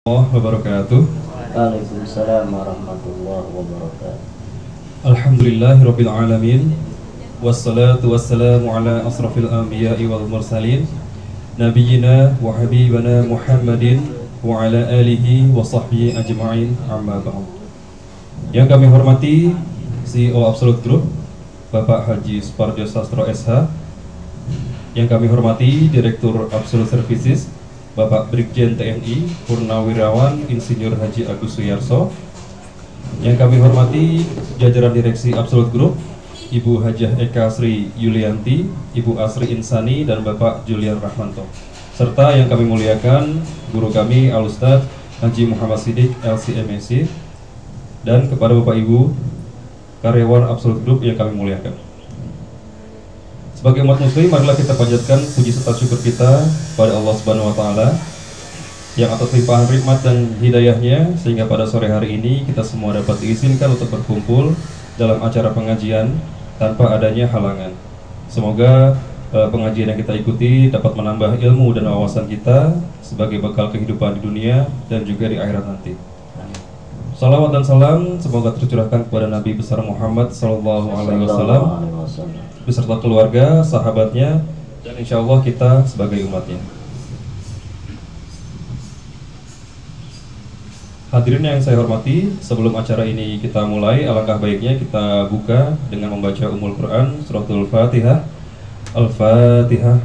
Wabarakatuh. Waalaikumsalam warahmatullahi wabarakatuh. Alhamdulillahirabbil alamin. Wassalatu wassalamu ala asrafil anbiya'i wal mursalin nabiyyina wa habibana Muhammadin wa ala alihi wa sahbihi ajma'in, amma ba'd. Yang kami hormati CEO Absolute Group Bapak Haji Suparjo Sastro SH. Yang kami hormati Direktur Absolute Services Bapak Brigjen TNI Purnawirawan Insinyur Haji Agus Suyarso. Yang kami hormati jajaran direksi Absolute Group Ibu Hajah Eka Sri Yulianti, Ibu Asri Insani, dan Bapak Julian Rahmanto. Serta yang kami muliakan guru kami Al-Ustadz Haji Muhammad Siddiq LCMSC, dan kepada Bapak Ibu karyawan Absolute Group yang kami muliakan. Sebagai umat muslim, marilah kita panjatkan puji serta syukur kita pada Allah Subhanahu wa taala yang atas limpahan nikmat dan hidayahnya sehingga pada sore hari ini kita semua dapat diizinkan untuk berkumpul dalam acara pengajian tanpa adanya halangan. Semoga pengajian yang kita ikuti dapat menambah ilmu dan wawasan kita sebagai bekal kehidupan di dunia dan juga di akhirat nanti. Salawat dan salam semoga tercurahkan kepada Nabi besar Muhammad sallallahu alaihi wasallam beserta keluarga, sahabatnya, dan insya Allah kita sebagai umatnya. Hadirin yang saya hormati, sebelum acara ini kita mulai, alangkah baiknya kita buka dengan membaca Ummul Quran, Suratul Fatihah. Al-Fatihah.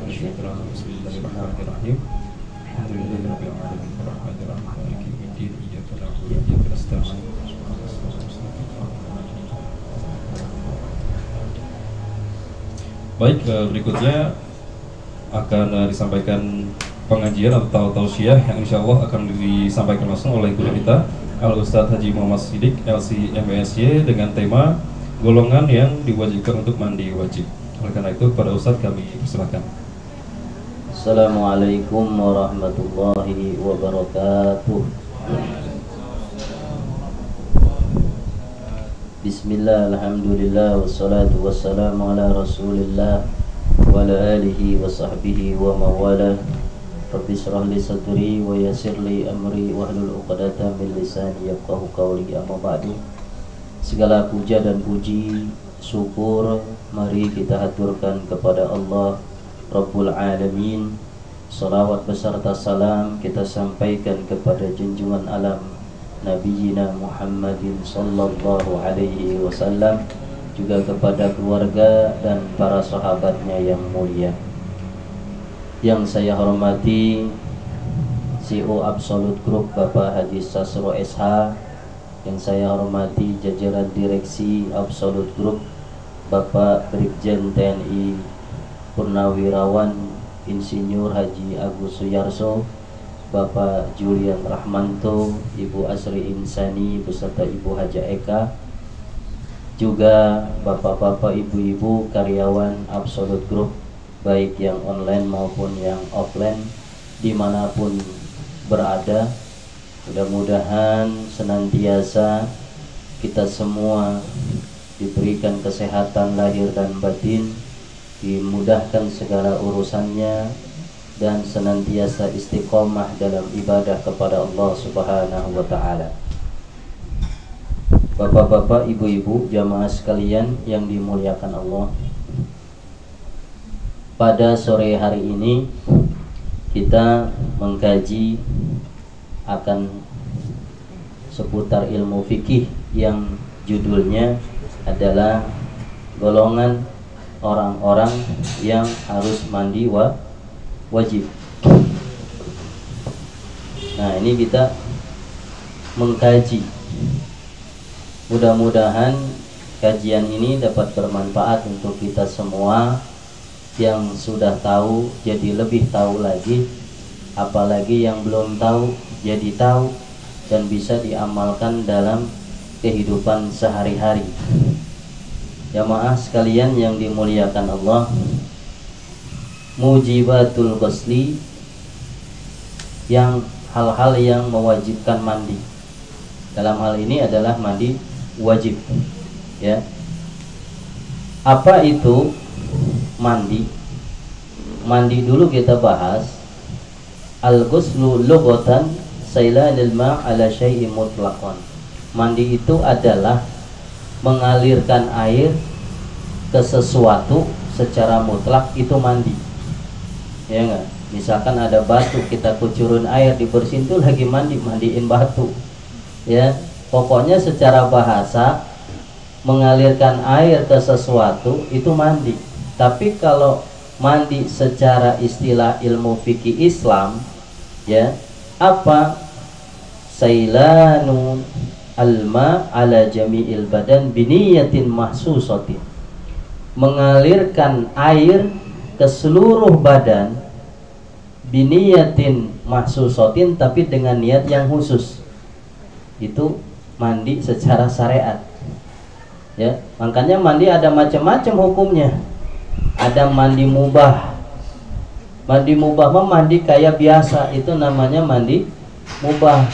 Bismillahirrahmanirrahim. Alhamdulillahirabbil alamin, arrahmanirrahim, maliki yaumiddin, iyyaka na'budu wa iyyaka nasta'in. Baik, berikutnya akan disampaikan pengajian atau tausiah yang insya Allah akan disampaikan langsung oleh guru kita Al-Ustadz Haji Muhammad Siddiq LCMSY dengan tema golongan yang diwajibkan untuk mandi wajib. Oleh karena itu kepada Ustadz kami persilakan. Assalamualaikum warahmatullahi wabarakatuh. Bismillah, alhamdulillah, wassalatu wassalamu ala rasulillah wa ala alihi wa sahbihi wa mawala. Rabbi shrah li sadri wa yassir li amri wahlul 'uqdatam min lisani yafqahu qawli, amma ba'du. Segala puja dan puji syukur mari kita haturkan kepada Allah Rabbul Alamin. Salawat beserta salam kita sampaikan kepada junjungan alam Nabiyina Muhammadin sallallahu alaihi wasallam, juga kepada keluarga dan para sahabatnya yang mulia. Yang saya hormati CEO Absolute Group Bapak Haji Sastro SH, yang saya hormati jajaran direksi Absolute Group Bapak Brigjen TNI Purnawirawan Insinyur Haji Agus Suyarso, Bapak Julian Rahmanto, Ibu Asri Insani beserta Ibu Hajah Eka, juga bapak-bapak, ibu-ibu karyawan Absolute Group baik yang online maupun yang offline dimanapun berada. Mudah-mudahan senantiasa kita semua diberikan kesehatan lahir dan batin, dimudahkan segala urusannya, dan senantiasa istiqomah dalam ibadah kepada Allah Subhanahu wa ta'ala. Bapak-bapak, ibu-ibu, jamaah sekalian yang dimuliakan Allah, pada sore hari ini kita mengkaji akan seputar ilmu fikih yang judulnya adalah golongan orang-orang yang harus mandi wajib. Nah, ini kita mengkaji. Mudah-mudahan kajian ini dapat bermanfaat untuk kita semua. Yang sudah tahu jadi lebih tahu lagi, apalagi yang belum tahu jadi tahu dan bisa diamalkan dalam kehidupan sehari-hari. Jamaah sekalian yang dimuliakan Allah, mujibatul ghusli, yang hal-hal yang mewajibkan mandi. Dalam hal ini adalah mandi wajib, ya. Apa itu mandi? Mandi dulu kita bahas. Al-ghuslu lughatan sailanil ma' ala syai'in mutlaqan. Mandi itu adalah mengalirkan air ke sesuatu secara mutlak, itu mandi. Ya enggak? Misalkan ada batu, kita kucurin air, dibersihin, itu lagi mandiin batu. Ya, pokoknya secara bahasa mengalirkan air ke sesuatu itu mandi. Tapi kalau mandi secara istilah ilmu fikih Islam, ya, apa? Sailanu alma ala jami'il badan biniyatin mahsusatin. Mengalirkan air ke seluruh badan biniyatin mahsusatin, tapi dengan niat yang khusus. Itu mandi secara syariat. Ya, makanya mandi ada macam-macam hukumnya. Ada mandi mubah. Mandi mubah mah mandi kayak biasa, itu namanya mandi mubah.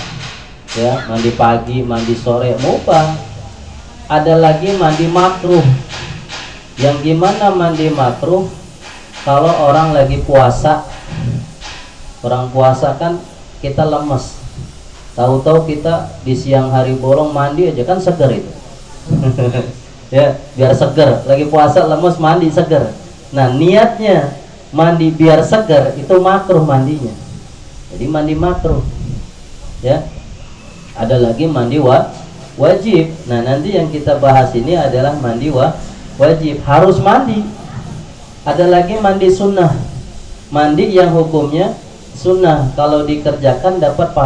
Ya, mandi pagi, mandi sore, mubah. Ada lagi mandi makruh. Yang gimana mandi makruh? Kalau orang lagi puasa. Orang puasa kan kita lemes. Tahu-tahu kita di siang hari bolong mandi aja kan seger itu. Ya, biar seger. Lagi puasa lemes mandi seger. Nah, niatnya mandi biar seger itu makruh mandinya. Jadi mandi makruh. Ya. Ada lagi mandi wajib. Nah, nanti yang kita bahas ini adalah mandi wajib, harus mandi. Ada lagi mandi sunnah. Mandi yang hukumnya sunnah, kalau dikerjakan dapat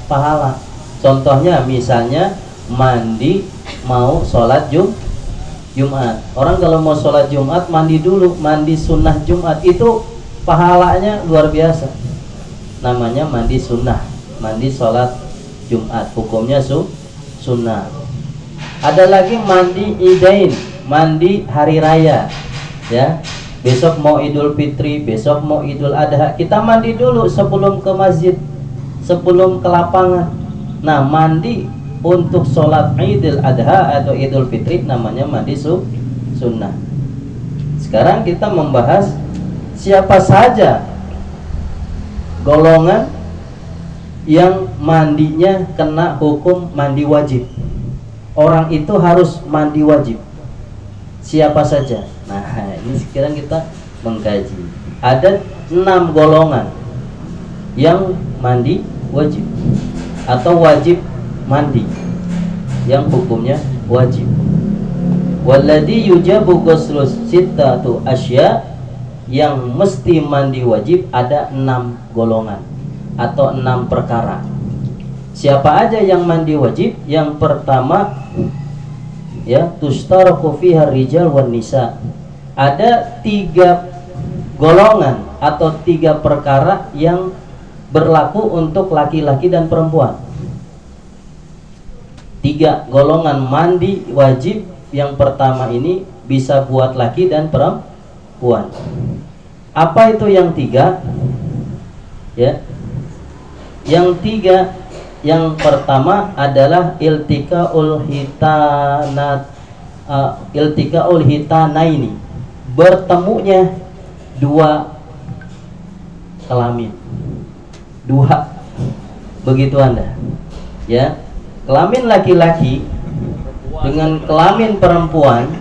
pahala. Contohnya misalnya mandi mau sholat Jumat. Orang kalau mau sholat Jumat mandi dulu, mandi sunnah Jumat, itu pahalanya luar biasa. Namanya mandi sunnah, mandi sholat Jumat, hukumnya sunnah. Ada lagi mandi idain, mandi hari raya. Ya, besok mau Idul Fitri, besok mau Idul Adha, kita mandi dulu sebelum ke masjid, sebelum ke lapangan. Nah, mandi untuk sholat Idul Adha atau Idul Fitri namanya mandi sunnah. Sekarang kita membahas siapa saja golongan yang mandinya kena hukum mandi wajib. Orang itu harus mandi wajib. Siapa saja? Nah, ini sekarang kita mengkaji. Ada 6 golongan yang mandi wajib atau wajib mandi, yang hukumnya wajib. Walladhi yujabu ghuslus sittatu asya, yang mesti mandi wajib ada 6 golongan atau 6 perkara. Siapa aja yang mandi wajib? Yang pertama, ya, tushtaraku fiha rijal wan nisa. Ada 3 golongan atau 3 perkara yang berlaku untuk laki-laki dan perempuan. 3 golongan mandi wajib. Yang pertama ini bisa buat laki dan perempuan. Apa itu yang 3? Ya, yang 3, yang pertama adalah iltikaul hitanaini, bertemunya 2 kelamin. 2, begitu Anda. Ya, kelamin laki-laki dengan kelamin perempuan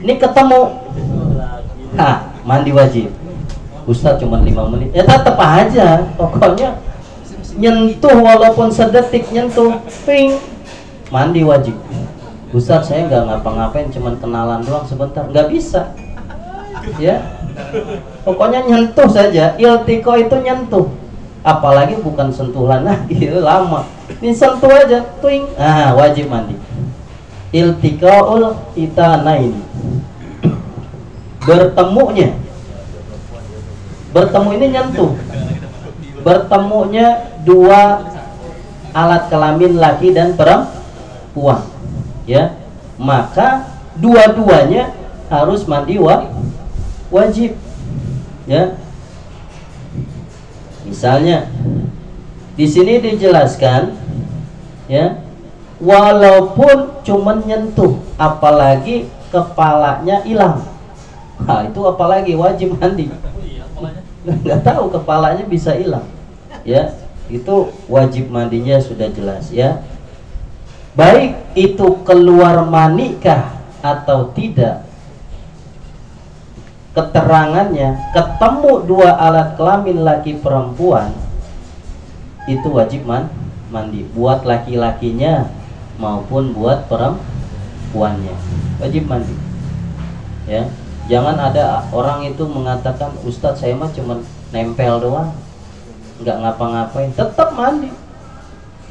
ini ketemu. Mandi wajib. Ustaz cuma 5 menit. Ya tetap aja, pokoknya nyentuh, walaupun sedetik nyentuh, ping, mandi wajib. Ustaz saya nggak ngapa-ngapain, cuman kenalan doang sebentar, nggak bisa. Ya, pokoknya nyentuh saja. Iltiko itu nyentuh, apalagi bukan sentuhan lagi, lama. Ini sentuh aja, twing, wajib mandi. Iltikaul itanaini, bertemu ini nyentuh. Bertemunya 2 alat kelamin laki dan perempuan, ya, maka dua-duanya harus mandi wajib. Ya, misalnya di sini dijelaskan, ya, walaupun cuman nyentuh, apalagi kepalanya hilang, itu apalagi wajib mandi. Nggak tahu kepalanya bisa hilang. ya, itu wajib mandinya sudah jelas ya. Baik itu keluar manikah atau tidak, keterangannya ketemu dua alat kelamin laki perempuan itu wajib mandi, buat laki-lakinya maupun buat perempuannya wajib mandi ya. Jangan ada orang itu mengatakan, Ustadz saya mah cuma nempel doang, nggak ngapa-ngapain, tetap mandi.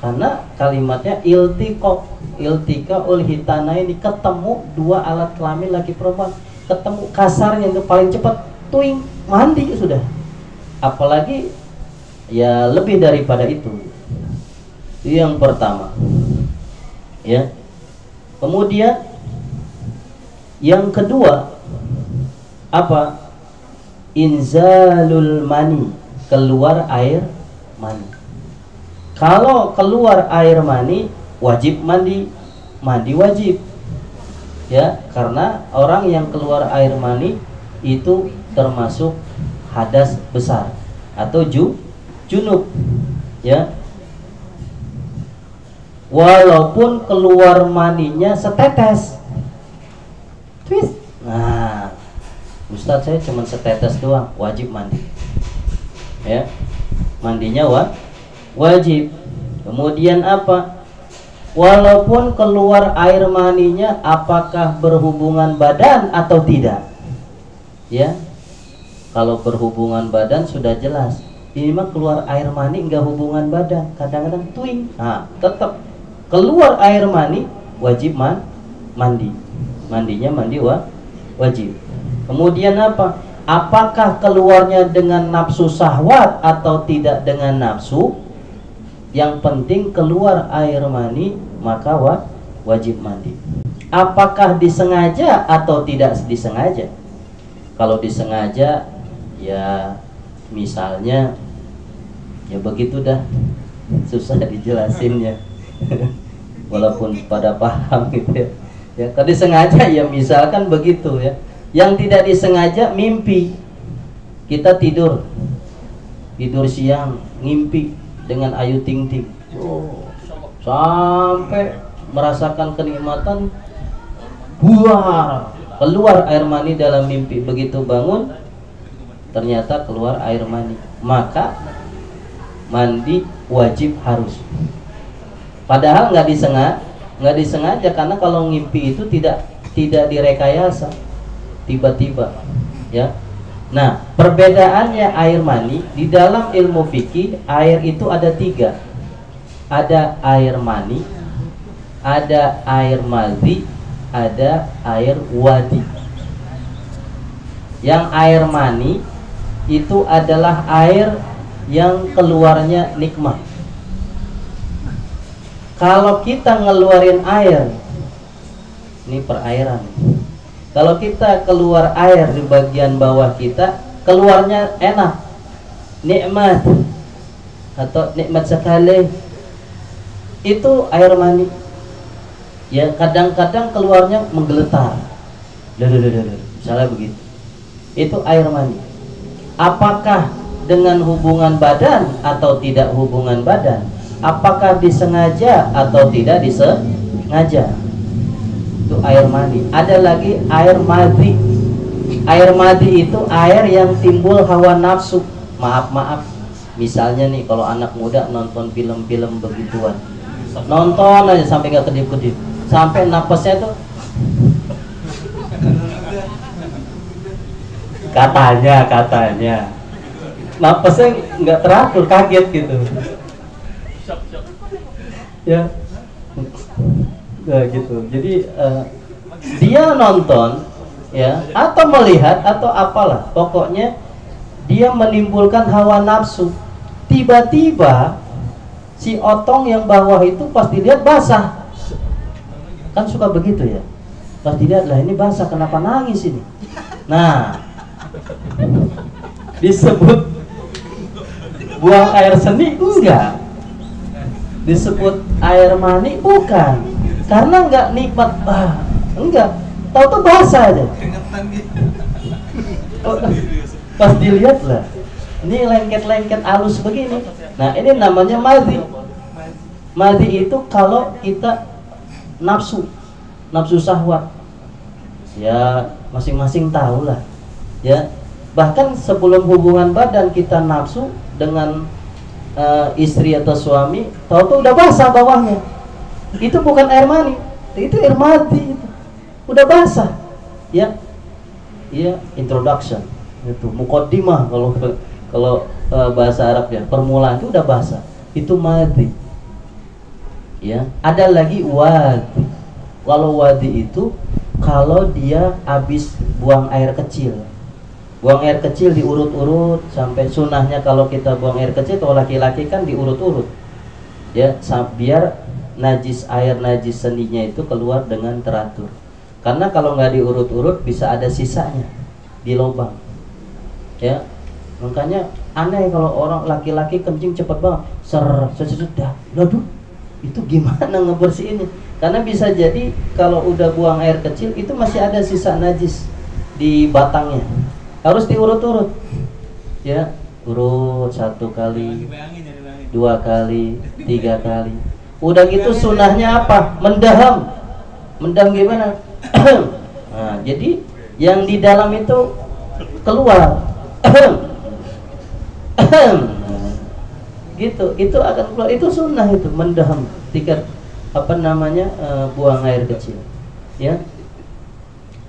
Karena kalimatnya iltika ul hitana, ini ketemu dua alat kelamin laki perempuan, ketemu kasarnya itu paling cepat tuing mandi sudah. Apalagi ya lebih daripada itu. Itu yang pertama ya. Kemudian yang kedua apa? Inzalul mani, keluar air mani. Kalau keluar air mani wajib mandi wajib ya, karena orang yang keluar air mani itu termasuk hadas besar atau junub ya. Walaupun keluar maninya setetes, twist. Nah, Ustadz saya cuma setetes doang, wajib mandi ya, mandinya wajib. Kemudian apa? Walaupun keluar air maninya, apakah berhubungan badan atau tidak ya. Kalau berhubungan badan sudah jelas, ini mah keluar air mani enggak hubungan badan, kadang-kadang twing. Nah, tetap keluar air mani wajib mandi, mandinya wajib. Kemudian apa? Apakah keluarnya dengan nafsu syahwat atau tidak dengan nafsu? Yang penting keluar air mani maka wajib mandi. Apakah disengaja atau tidak disengaja? Kalau disengaja ya misalnya ya begitu dah, susah dijelasinnya. Walaupun pada paham gitu ya. Ya, kalau disengaja ya misalkan begitu ya. Yang tidak disengaja mimpi, kita tidur siang ngimpi dengan Ayu Ting Ting, sampai merasakan kenikmatan, buah keluar air mani dalam mimpi. Begitu bangun ternyata keluar air mani, maka mandi wajib harus. Padahal nggak disengaja, karena kalau ngimpi itu tidak direkayasa, tiba-tiba ya. Nah, perbedaannya air mani di dalam ilmu fikih, air itu ada 3. Ada air mani, ada air madhi, ada air wadi. Yang air mani itu adalah air yang keluarnya nikmat. Kalau kita ngeluarin air, ini perairan, kalau kita keluar air di bagian bawah kita, keluarnya enak, nikmat atau nikmat sekali, itu air mani. Ya kadang-kadang keluarnya menggeletar, misalnya begitu, itu air mani. Apakah dengan hubungan badan atau tidak hubungan badan? Apakah disengaja atau tidak disengaja? Itu air mani. Ada lagi air madhi. Air madhi itu air yang timbul hawa nafsu. Maaf, misalnya nih kalau anak muda nonton film-film begituan, nonton aja sampai gak kedip-kedip, sampai napasnya tuh katanya napasnya nggak teratur, kaget gitu ya. Nah, gitu. Jadi dia nonton ya, atau melihat atau apalah, pokoknya dia menimbulkan hawa nafsu. Tiba-tiba si otong yang bawah itu pas dilihat basah, kan suka begitu ya, pas dilihat lah ini basah, kenapa nangis ini? Nah, disebut buang air seni? Enggak. Disebut air mani? Bukan. Karena enggak nikmat, enggak, tahu tuh basah aja. Pas dilihat lah, Ini lengket-lengket halus begini. Nah, ini namanya madhi. Madhi itu kalau kita nafsu syahwat. Ya, masing-masing tahu lah. Ya, bahkan sebelum hubungan badan kita nafsu dengan istri atau suami, tahu-tahu udah basah bawahnya. Itu bukan air mani, itu air mati itu. Udah basah. Ya. Ya, introduction. Itu muqaddimah kalau bahasa Arab ya, permulaan itu udah basah. Itu madhi. Ya, ada lagi wadi. Kalau wadi itu kalau dia habis buang air kecil. Buang air kecil diurut-urut sampai sunnahnya kalau kita buang air kecil, kalau laki-laki kan diurut-urut. Ya, biar air najis seninya itu keluar dengan teratur. Karena kalau nggak diurut-urut bisa ada sisanya di lubang. Ya, makanya aneh kalau orang laki-laki kencing cepat banget, sudah, aduh, itu gimana ngebersihinnya? Karena bisa jadi kalau udah buang air kecil itu masih ada sisa najis di batangnya. Harus diurut-urut. Ya, urut 1 kali, 2 kali, 3 kali. Udah gitu sunnahnya apa? Mendaham. Mendaham gimana? Nah, jadi yang di dalam itu keluar. Gitu, itu akan keluar. Itu sunnah itu, mendaham. Buang air kecil. Ya.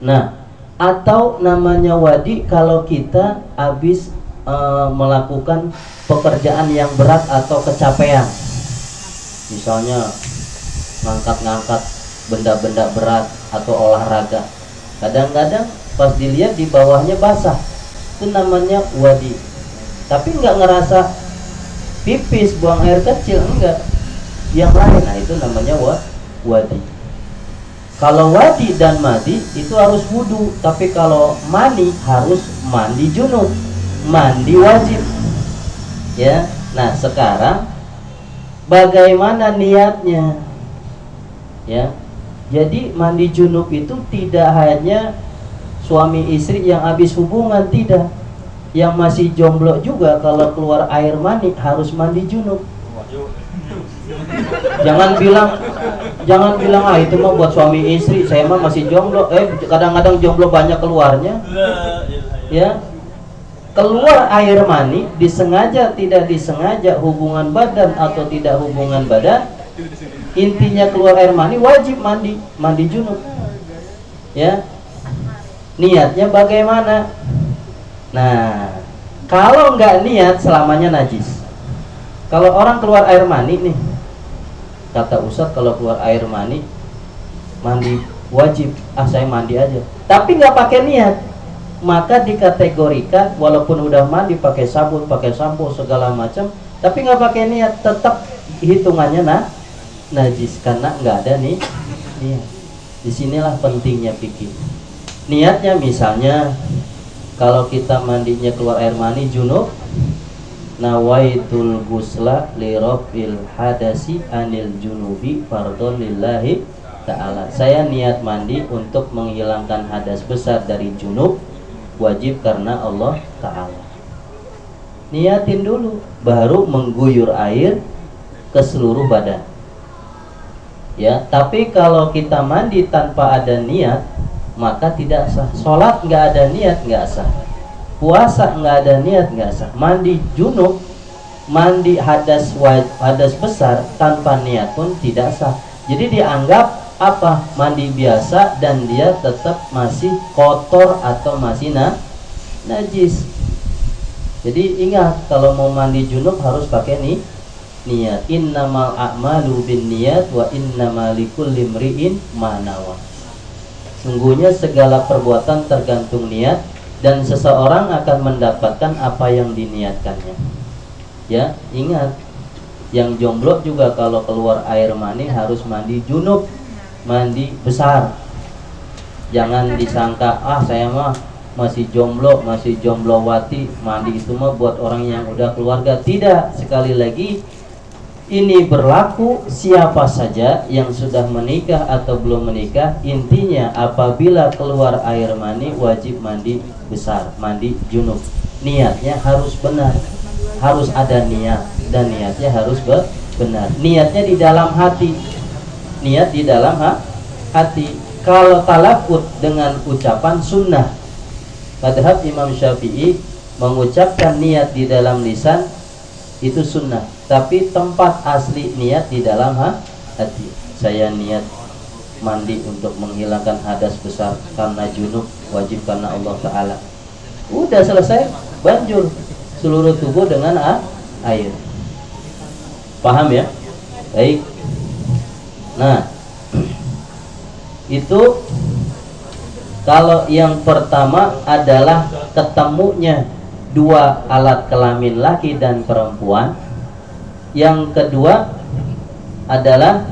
Nah, atau namanya wadi kalau kita habis melakukan pekerjaan yang berat atau kecapean. Misalnya ngangkat-ngangkat benda-benda berat atau olahraga. Kadang-kadang pas dilihat di bawahnya basah. Itu namanya wadi. Tapi nggak ngerasa pipis, buang air kecil, enggak. Yang lain, nah itu namanya wadi. Kalau wadi dan madi itu harus wudu, tapi kalau mani harus mandi junub, mandi wajib. Ya, nah sekarang bagaimana niatnya? Ya, jadi mandi junub itu tidak hanya suami istri yang habis hubungan, tidak. Yang masih jomblo juga kalau keluar air mani harus mandi junub. Jangan bilang ah itu mah buat suami istri, saya mah masih jomblo. Kadang-kadang jomblo banyak keluarnya. Ya. Keluar air mani disengaja tidak disengaja, hubungan badan atau tidak hubungan badan, intinya keluar air mani wajib mandi junub. Ya. Niatnya bagaimana? Nah, kalau nggak niat selamanya najis. Kalau orang keluar air mani nih, kata Ustadz kalau keluar air mani wajib, saya mandi aja. Tapi nggak pakai niat, maka dikategorikan walaupun udah mandi pakai sabun, pakai sampo segala macam, tapi nggak pakai niat, tetap hitungannya najis karena nggak ada nih niat. Disinilah pentingnya fikih. Niatnya misalnya kalau kita mandinya keluar air mani junub, nawaitul gusla li rabbil hadasi anil junubi fardhon lillahi ta'ala. Saya niat mandi untuk menghilangkan hadas besar dari junub, wajib karena Allah ta'ala. Niatin dulu, baru mengguyur air ke seluruh badan. Ya, tapi kalau kita mandi tanpa ada niat, maka tidak sah. Sholat nggak ada niat nggak sah. Puasa nggak ada niat nggak sah. Mandi junub, mandi hadas besar tanpa niat pun tidak sah. Jadi dianggap apa? Mandi biasa dan dia tetap masih kotor atau masih najis. Jadi ingat kalau mau mandi junub harus pakai niat. Innamal a'malu binniyat wa innamal likulli imri'in ma nawa. Sungguhnya segala perbuatan tergantung niat dan seseorang akan mendapatkan apa yang diniatkannya. Ya, ingat, yang jomblo juga kalau keluar air mani harus mandi junub, mandi besar. Jangan disangka saya mah masih jomblowati, mandi itu mah buat orang yang udah keluarga. Tidak, sekali lagi ini berlaku siapa saja yang sudah menikah atau belum menikah. Intinya apabila keluar air mani wajib mandi besar, mandi junub. niatnya harus benar, harus ada niat, dan niatnya harus benar. Niatnya di dalam hati, niat di dalam hati. Kalau talafut dengan ucapan sunnah. Madhab Imam Syafi'i mengucapkan niat di dalam lisan itu sunnah, tapi tempat asli niat di dalam hati. Saya niat mandi untuk menghilangkan hadas besar karena junub, wajib karena Allah Ta'ala. Udah selesai, banjur seluruh tubuh dengan air. Paham ya? Baik. Nah, itu kalau yang pertama adalah ketemunya dua alat kelamin laki dan perempuan. Yang kedua adalah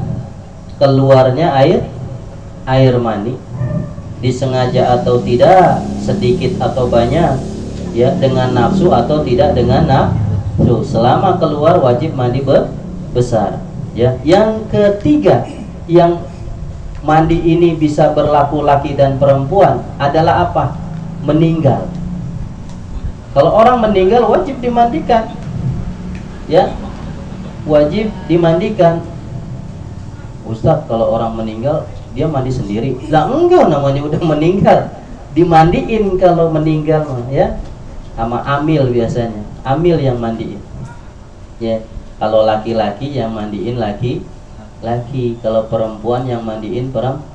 keluarnya air mani, disengaja atau tidak, sedikit atau banyak, ya, dengan nafsu atau tidak dengan nafsu. Selama keluar wajib mandi besar, ya. Yang ketiga, yang mandi ini bisa berlaku laki dan perempuan adalah apa? Meninggal. Kalau orang meninggal wajib dimandikan, ya, wajib dimandikan. Ustaz, kalau orang meninggal dia mandi sendiri? Lah enggak, namanya udah meninggal, dimandiin kalau meninggal mah, ya, sama amil biasanya. Amil yang mandiin, ya. Kalau laki-laki yang mandiin laki-laki, kalau perempuan yang mandiin perempuan.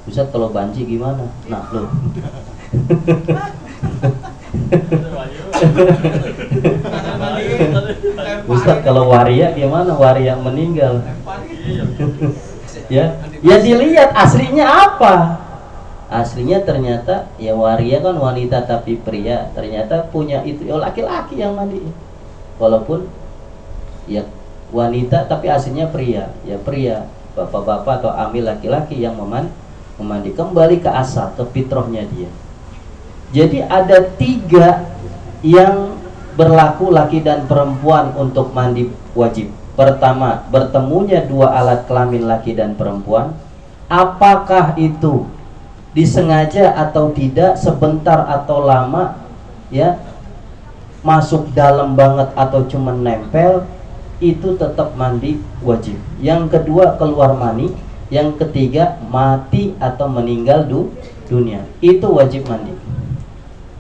Ustaz, kalau banci gimana? Nah, loh. Ustaz, kalau waria gimana? Waria meninggal. Ya, ya dilihat aslinya apa. Aslinya ternyata ya waria kan wanita tapi pria, ternyata punya itu ya laki-laki yang mandi. Walaupun ya wanita tapi aslinya pria, ya pria, bapak-bapak atau amil laki-laki yang memandi. Kembali ke asal, ke fitrahnya dia. Jadi ada tiga yang berlaku laki dan perempuan untuk mandi wajib. Pertama, bertemunya dua alat kelamin laki dan perempuan. Apakah itu disengaja atau tidak, sebentar atau lama, ya, masuk dalam banget atau cuma nempel, itu tetap mandi wajib. Yang kedua, keluar mani. Yang ketiga, mati atau meninggal dunia, itu wajib mandi.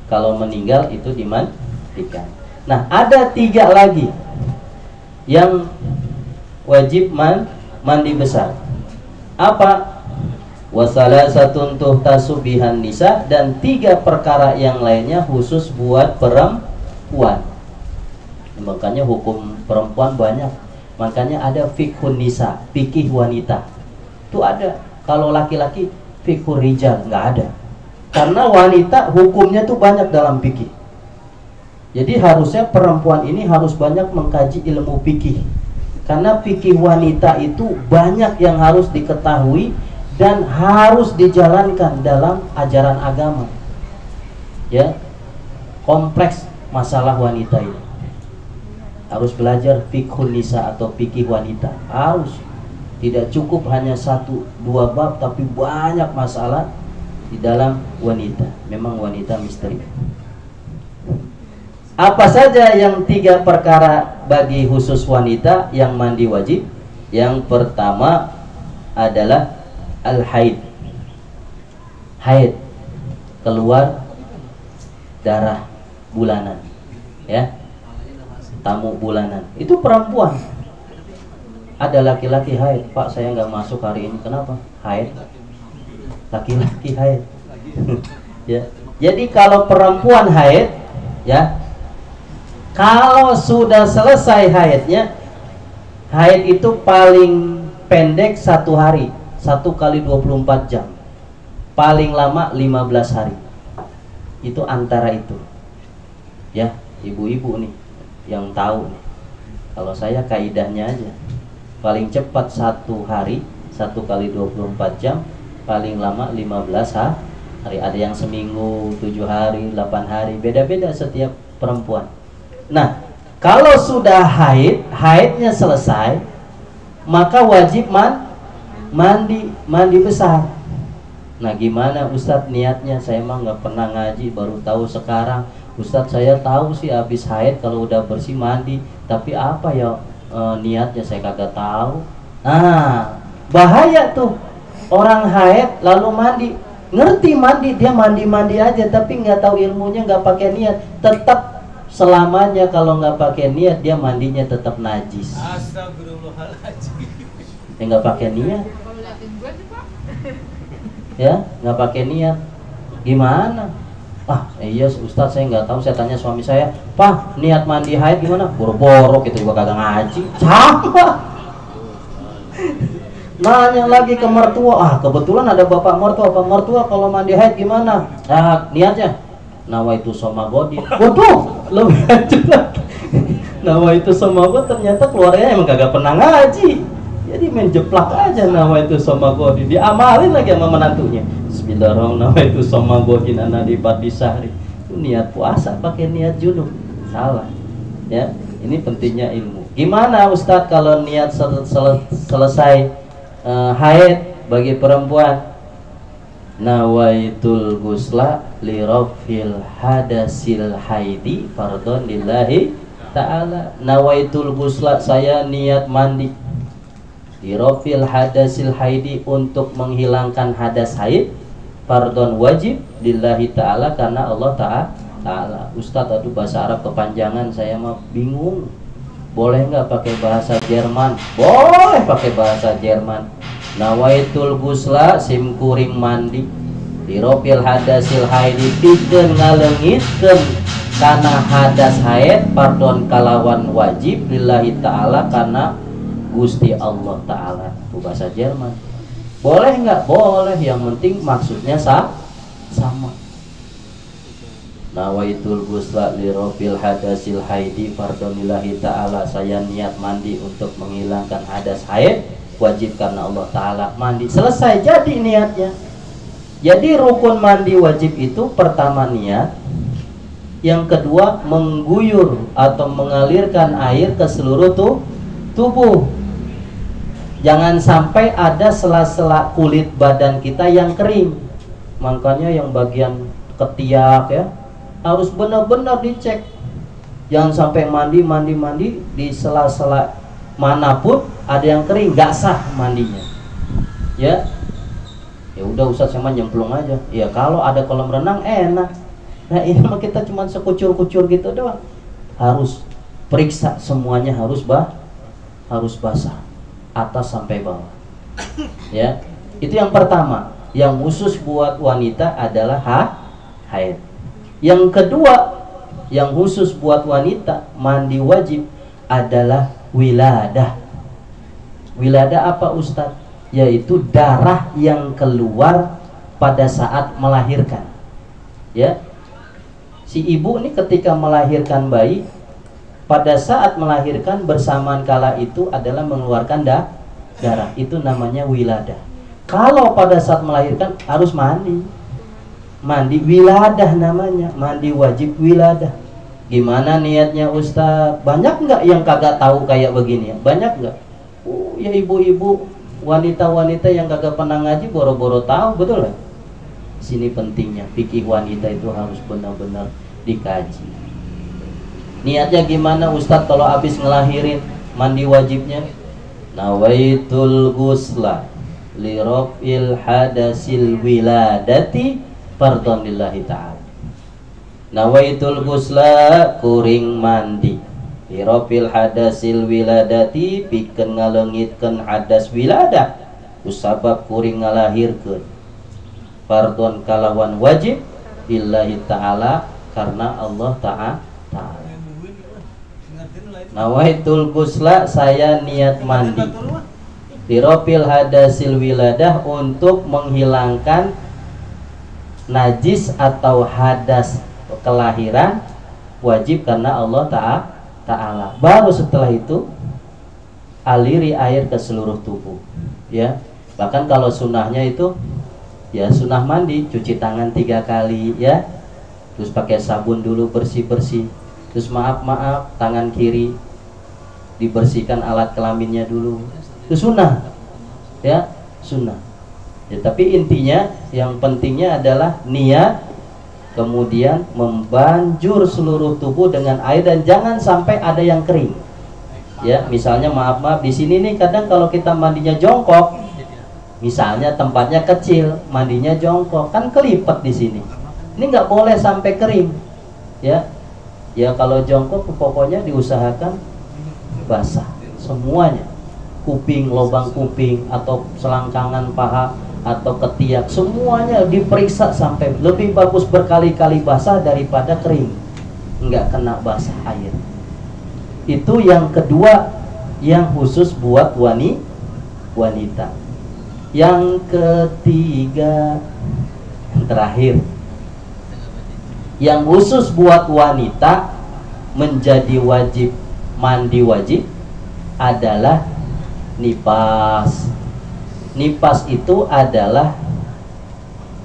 Kalau meninggal itu dimandikan. Nah, ada tiga lagi yang wajib mandi besar. Apa? Wasalasatun tuhtasu bihan nisa, dan tiga perkara yang lainnya khusus buat perempuan. Makanya hukum perempuan banyak. Makanya ada fikhun nisa, fikih wanita. Itu ada. Kalau laki-laki fikhur rijal nggak ada. Karena wanita hukumnya tuh banyak dalam fikih. Jadi harusnya perempuan ini harus banyak mengkaji ilmu fikih. Karena fikih wanita itu banyak yang harus diketahui dan harus dijalankan dalam ajaran agama. Ya, kompleks masalah wanita ini. Harus belajar fikhun nisa atau fikih wanita. Harus. Tidak cukup hanya 1-2 bab, tapi banyak masalah di dalam wanita. Memang wanita misteri. Apa saja yang tiga perkara bagi khusus wanita yang mandi wajib? Yang pertama adalah al-haid. Haid, keluar darah bulanan, ya, tamu bulanan. Itu perempuan. Ada laki-laki haid, Pak saya nggak masuk hari ini, kenapa? Haid. Laki-laki haid. Ya. Jadi kalau perempuan haid, ya, kalau sudah selesai haidnya, haid itu paling pendek 1 hari, 1 kali 24 jam, paling lama 15 hari. Itu antara itu, ya, ibu-ibu nih yang tahu nih. Kalau saya kaidahnya aja, paling cepat 1 hari, 1 kali 24 jam, paling lama 15 hari. Ada yang seminggu, 7 hari, 8 hari, beda-beda setiap perempuan. Nah, kalau sudah haidnya selesai, maka wajib mandi besar. Nah, gimana Ustadz niatnya? Saya mah nggak pernah ngaji, baru tahu sekarang. Ustadz saya tahu sih habis haid kalau udah bersih mandi, tapi apa ya niatnya saya kagak tahu. Nah, bahaya tuh orang haid lalu mandi, ngerti mandi, dia mandi aja tapi nggak tahu ilmunya, nggak pakai niat, tetap selamanya kalau nggak pakai niat dia mandinya tetap najis. Astagfirullahaladzim. Ya nggak pakai niat, ya nggak pakai niat, gimana? Iya Ustadz saya nggak tahu, saya tanya suami saya, Pak niat mandi haid gimana? Boro-boro gitu juga kagak ngaji, sama. Nanya lagi ke mertua, kebetulan ada bapak mertua kalau mandi haid gimana? Niatnya nawaitu somagodin. Waduh, lebih hancur lagi. Nawaitu somagodin, ternyata keluarganya emang kagak pernah ngaji, jadi main jeplak aja nawaitu somagodin, diamalin lagi sama menantunya. Bismillahirrahmanirrahim, nawaitu somagodin anadibati sahri. Itu niat puasa pakai niat junub, salah. Ya, ini pentingnya ilmu. Gimana Ustadz kalau niat selesai haid bagi perempuan? Nawaitul gusla lirafil hadasil haidi fardhon lillahi ta'ala. Nawaitul gusla, saya niat mandi lirafil hadasil haidi, untuk menghilangkan hadas haid, fardhon wajib lillahi ta'ala, karena Allah ta'ala. Ustadz aduh bahasa Arab kepanjangan, saya mah bingung. Boleh nggak pakai bahasa Jerman? Boleh pakai bahasa Jerman. Nawaitul gusla simkuring mandi dirofil hadasil haidi, pikeun ngalengitkeun kana hadas haid, pardon kalawan wajib lillahi ta'ala, karena Gusti Allah ta'ala. Itu bahasa Jerman. Boleh nggak? Boleh, yang penting maksudnya sama. Nawaitul gusla lirofil hadasil haidi fardhon lillahi ta'ala, saya niat mandi untuk menghilangkan hadas haid, wajib karena Allah ta'ala. Mandi selesai, jadi niatnya. Jadi rukun mandi wajib itu pertama niat, yang kedua mengguyur atau mengalirkan air ke seluruh tubuh. Jangan sampai ada sela-sela kulit badan kita yang kering. Makanya yang bagian ketiak ya harus benar-benar dicek. Jangan sampai mandi di sela-sela manapun ada yang kering, nggak sah mandinya. Ya udah Ustadz saya nyemplung aja. Ya kalau ada kolam renang enak. Nah ini mah kita cuma sekucur-kucur gitu doang. Harus periksa semuanya, harus basah atas sampai bawah. Ya, itu yang pertama. Yang khusus buat wanita adalah haid. Yang kedua, yang khusus buat wanita mandi wajib adalah wiladah. Wiladah apa Ustadz? Yaitu darah yang keluar pada saat melahirkan. Ya, si ibu ini ketika melahirkan bayi, pada saat melahirkan bersamaan kala itu adalah mengeluarkan darah. Itu namanya wiladah. Kalau pada saat melahirkan harus mandi wiladah namanya, mandi wajib wiladah. Gimana niatnya Ustadz? Banyak nggak yang kagak tahu kayak begini ya? Banyak nggak? Ya ibu-ibu, wanita-wanita yang kagak pernah ngaji boro-boro tahu, betul lah. Sini pentingnya, fikih wanita itu harus benar-benar dikaji. Niatnya gimana Ustadz kalau habis ngelahirin mandi wajibnya? Nawaitul gusla lirafil hadasil wiladati fardhon lillahi ta'ala. Nawaitul gusla kuring mandi lirafil hadasil wiladati, pikeun ngalengitkeun hadas wiladah, kusabab kuring ngalahirkeun, fardhon kalawan wajib lillahi ta'ala, karena Allah ta'ala. Nawaitul gusla, saya niat mandi lirafil hadasil wiladah, untuk menghilangkan najis atau hadas kelahiran, wajib karena Allah ta'ala. Baru setelah itu aliri air ke seluruh tubuh. Ya, bahkan kalau sunnahnya itu ya sunnah mandi, cuci tangan 3 kali ya, terus pakai sabun dulu bersih-bersih, terus maaf tangan kiri dibersihkan alat kelaminnya dulu. Itu sunnah ya, sunnah ya. Tapi intinya yang pentingnya adalah niat kemudian membanjur seluruh tubuh dengan air dan jangan sampai ada yang kering. Ya, misalnya maaf di sini nih kadang kalau kita mandinya jongkok, misalnya tempatnya kecil, mandinya jongkok, kan kelipet di sini. Ini nggak boleh sampai kering. Ya, ya kalau jongkok pokoknya diusahakan basah semuanya. Kuping, lubang kuping atau selangkangan paha atau ketiak semuanya diperiksa sampai lebih bagus berkali-kali basah daripada kering, nggak kena basah air. Itu yang kedua yang khusus buat wanita. Yang ketiga, yang terakhir, yang khusus buat wanita menjadi wajib mandi wajib adalah nipas. Nipas itu adalah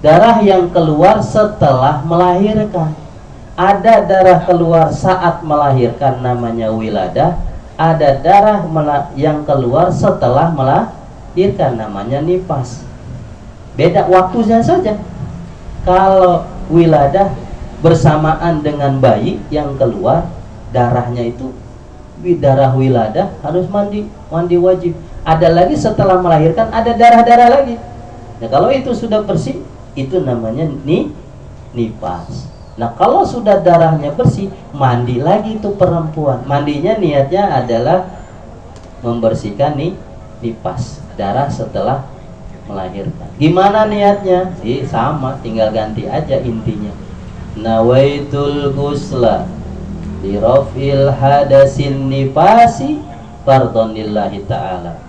darah yang keluar setelah melahirkan. Ada darah keluar saat melahirkan namanya wiladah. Ada darah yang keluar setelah melahirkan namanya nipas. Beda waktunya saja. Kalau wiladah bersamaan dengan bayi yang keluar, darahnya itu darah wiladah harus mandi wajib. Ada lagi setelah melahirkan ada darah-darah lagi. Nah, kalau itu sudah bersih, itu namanya nipas. Nah, kalau sudah darahnya bersih, mandi lagi itu perempuan. Mandinya niatnya adalah membersihkan nipas, darah setelah melahirkan. Gimana niatnya? Sama, tinggal ganti aja intinya. Nawaitul ghusla li rafil hadasin nipasi fardhonillahi ta'ala.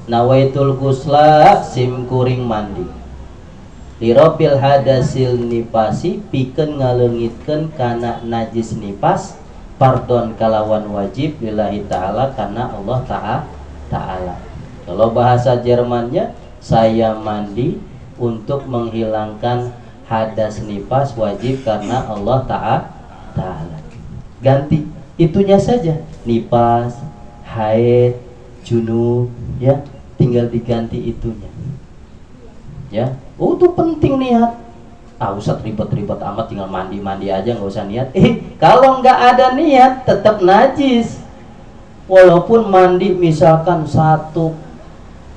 Nawaitul ghusla sim kuring mandi li rafil hadasil nipasi pikeun ngaleungitkeun kana najis nipas fardhon kalawan wajib lillahi ta'ala karena Allah ta'ala. Kalau bahasa Jermannya, saya mandi untuk menghilangkan hadas nipas wajib karena Allah ta'ala. Ganti itunya saja, nipas, haid, junub, ya tinggal diganti itunya. Ya, itu penting niat. Ustaz ribet-ribet amat, tinggal mandi aja nggak usah niat. Kalau nggak ada niat tetap najis. Walaupun mandi misalkan satu